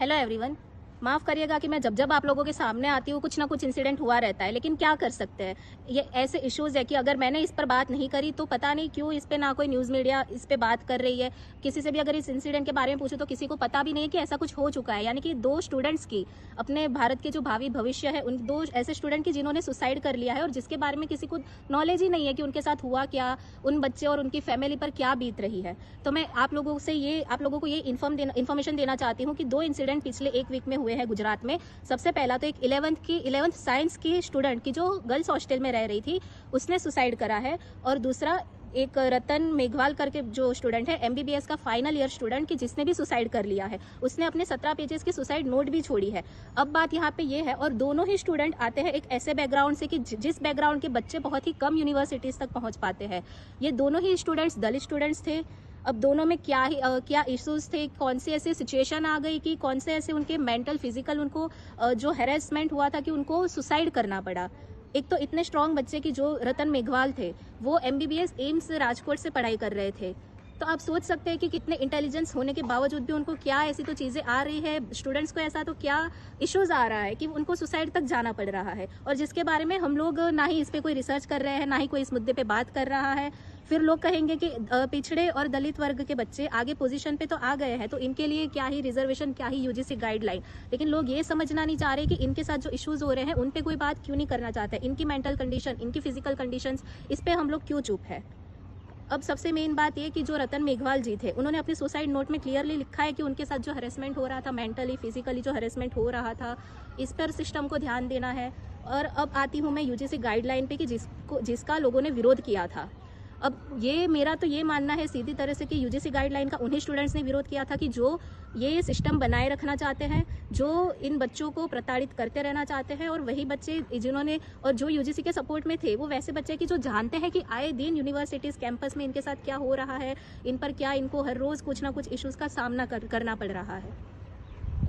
Hello everyone. माफ़ करिएगा कि मैं जब आप लोगों के सामने आती हूँ कुछ ना कुछ इंसिडेंट हुआ रहता है, लेकिन क्या कर सकते हैं। ये ऐसे इश्यूज़ है कि अगर मैंने इस पर बात नहीं करी तो पता नहीं क्यों इस पे ना कोई न्यूज़ मीडिया इस पे बात कर रही है। किसी से भी अगर इस इंसिडेंट के बारे में पूछूं तो किसी को पता भी नहीं है कि ऐसा कुछ हो चुका है। यानी कि दो स्टूडेंट्स की, अपने भारत के जो भावी भविष्य है, उन दो ऐसे स्टूडेंट की जिन्होंने सुसाइड कर लिया है और जिसके बारे में किसी को नॉलेज ही नहीं है कि उनके साथ हुआ क्या, उन बच्चे और उनकी फैमिली पर क्या बीत रही है। तो मैं आप लोगों को ये इन्फॉर्मेशन देना चाहती हूँ कि दो इंसिडेंट पिछले एक वीक में हुए हैं गुजरात में। सबसे पहला तो एक 11th साइंस की स्टूडेंट की जो गर्ल्स हॉस्टल में रह रही थी, उसने सुसाइड करा है। और दूसरा एक रतन मेघवाल करके जो स्टूडेंट है, एमबीबीएस का फाइनल ईयर स्टूडेंट, की जिसने भी सुसाइड कर लिया है। उसने अपने 17 पेजेस की सुसाइड नोट भी छोड़ी है। अब बात यहाँ पे ये है, और दोनों ही स्टूडेंट आते हैं एक ऐसे बैकग्राउंड से कि जिस बैकग्राउंड के बच्चे बहुत ही कम यूनिवर्सिटीज तक पहुंच पाते हैं। ये दोनों ही स्टूडेंट्स दलित स्टूडेंट्स थे। अब दोनों में क्या इश्यूज थे, कौन सी ऐसी सिचुएशन आ गई कि कौन से ऐसे उनके मेंटल फिजिकल उनको जो हैरेसमेंट हुआ था कि उनको सुसाइड करना पड़ा। एक तो इतने स्ट्रांग बच्चे की जो रतन मेघवाल थे, वो एमबीबीएस एम्स राजकोट से पढ़ाई कर रहे थे। तो आप सोच सकते हैं कि कितने इंटेलिजेंस होने के बावजूद भी उनको क्या ऐसी तो चीज़ें आ रही है, स्टूडेंट्स को ऐसा तो क्या इश्यूज आ रहा है कि उनको सुसाइड तक जाना पड़ रहा है, और जिसके बारे में हम लोग ना ही इस पे कोई रिसर्च कर रहे हैं, ना ही कोई इस मुद्दे पे बात कर रहा है। फिर लोग कहेंगे कि पिछड़े और दलित वर्ग के बच्चे आगे पोजीशन पे तो आ गए हैं, तो इनके लिए क्या ही रिजर्वेशन, क्या ही यूजीसी गाइडलाइन। लेकिन लोग ये समझना नहीं चाह रहे कि इनके साथ जो इश्यूज हो रहे हैं उन पे कोई बात क्यों नहीं करना चाहते। इनकी मेंटल कंडीशन, इनकी फिजिकल कंडीशंस, इस पे हम लोग क्यों चुप है। अब सबसे मेन बात ये कि जो रतन मेघवाल जी थे, उन्होंने अपने सुसाइड नोट में क्लियरली लिखा है कि उनके साथ जो हरेसमेंट हो रहा था, मेंटली फिजिकली जो हरेसमेंट हो रहा था, इस पर सिस्टम को ध्यान देना है। और अब आती हूँ मैं यूजीसी गाइडलाइन पे कि जिसका लोगों ने विरोध किया था। अब ये मेरा तो ये मानना है सीधी तरह से कि यूजीसी गाइडलाइन का उन्हीं स्टूडेंट्स ने विरोध किया था कि जो ये सिस्टम बनाए रखना चाहते हैं, जो इन बच्चों को प्रताड़ित करते रहना चाहते हैं। और वही बच्चे जिन्होंने, और जो यूजीसी के सपोर्ट में थे, वो वैसे बच्चे कि जो जानते हैं कि आए दिन यूनिवर्सिटीज़ कैंपस में इनके साथ क्या हो रहा है, इन पर क्या इनको हर रोज़ कुछ ना कुछ इश्यूज़ का सामना करना पड़ रहा है।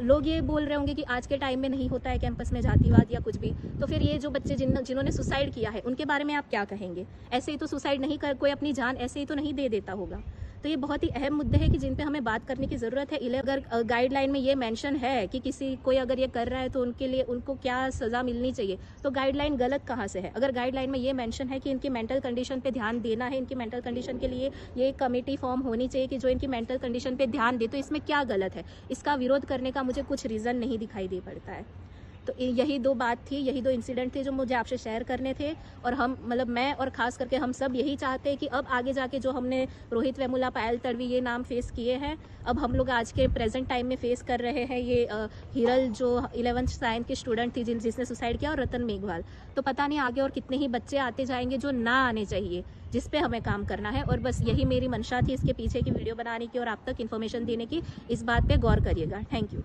लोग ये बोल रहे होंगे कि आज के टाइम में नहीं होता है कैंपस में जातिवाद या कुछ भी, तो फिर ये जो बच्चे जिन्होंने सुसाइड किया है उनके बारे में आप क्या कहेंगे। ऐसे ही तो सुसाइड नहीं कर, कोई अपनी जान ऐसे ही तो नहीं दे देता होगा। तो ये बहुत ही अहम मुद्दे हैं कि जिन पे हमें बात करने की ज़रूरत है। अगर गाइडलाइन में ये मेंशन है कि कोई अगर ये कर रहा है तो उनके लिए उनको क्या सज़ा मिलनी चाहिए, तो गाइडलाइन गलत कहाँ से है। अगर गाइडलाइन में ये मेंशन है कि इनकी मेंटल कंडीशन पे ध्यान देना है, इनकी मेंटल कंडीशन के लिए ये कमेटी फॉर्म होनी चाहिए कि जो इनकी मेंटल कंडीशन पे ध्यान दे, तो इसमें क्या गलत है। इसका विरोध करने का मुझे कुछ रीज़न नहीं दिखाई दे पड़ता है। तो यही दो बात थी, यही दो इंसिडेंट थे जो मुझे आपसे शेयर करने थे। और हम, मतलब मैं और ख़ास करके हम सब यही चाहते हैं कि अब आगे जाके जो हमने रोहित वेमुला, पायल तड़वी ये नाम फेस किए हैं, अब हम लोग आज के प्रेजेंट टाइम में फेस कर रहे हैं ये हिरल जो 11th साइंस की स्टूडेंट थी जिसने सुसाइड किया, और रतन मेघवाल। तो पता नहीं आगे और कितने ही बच्चे आते जाएंगे जो ना आने चाहिए, जिस पे हमें काम करना है। और बस यही मेरी मंशा थी इसके पीछे की वीडियो बनाने की और आप तक इन्फॉर्मेशन देने की। इस बात पे गौर करिएगा। Thank you.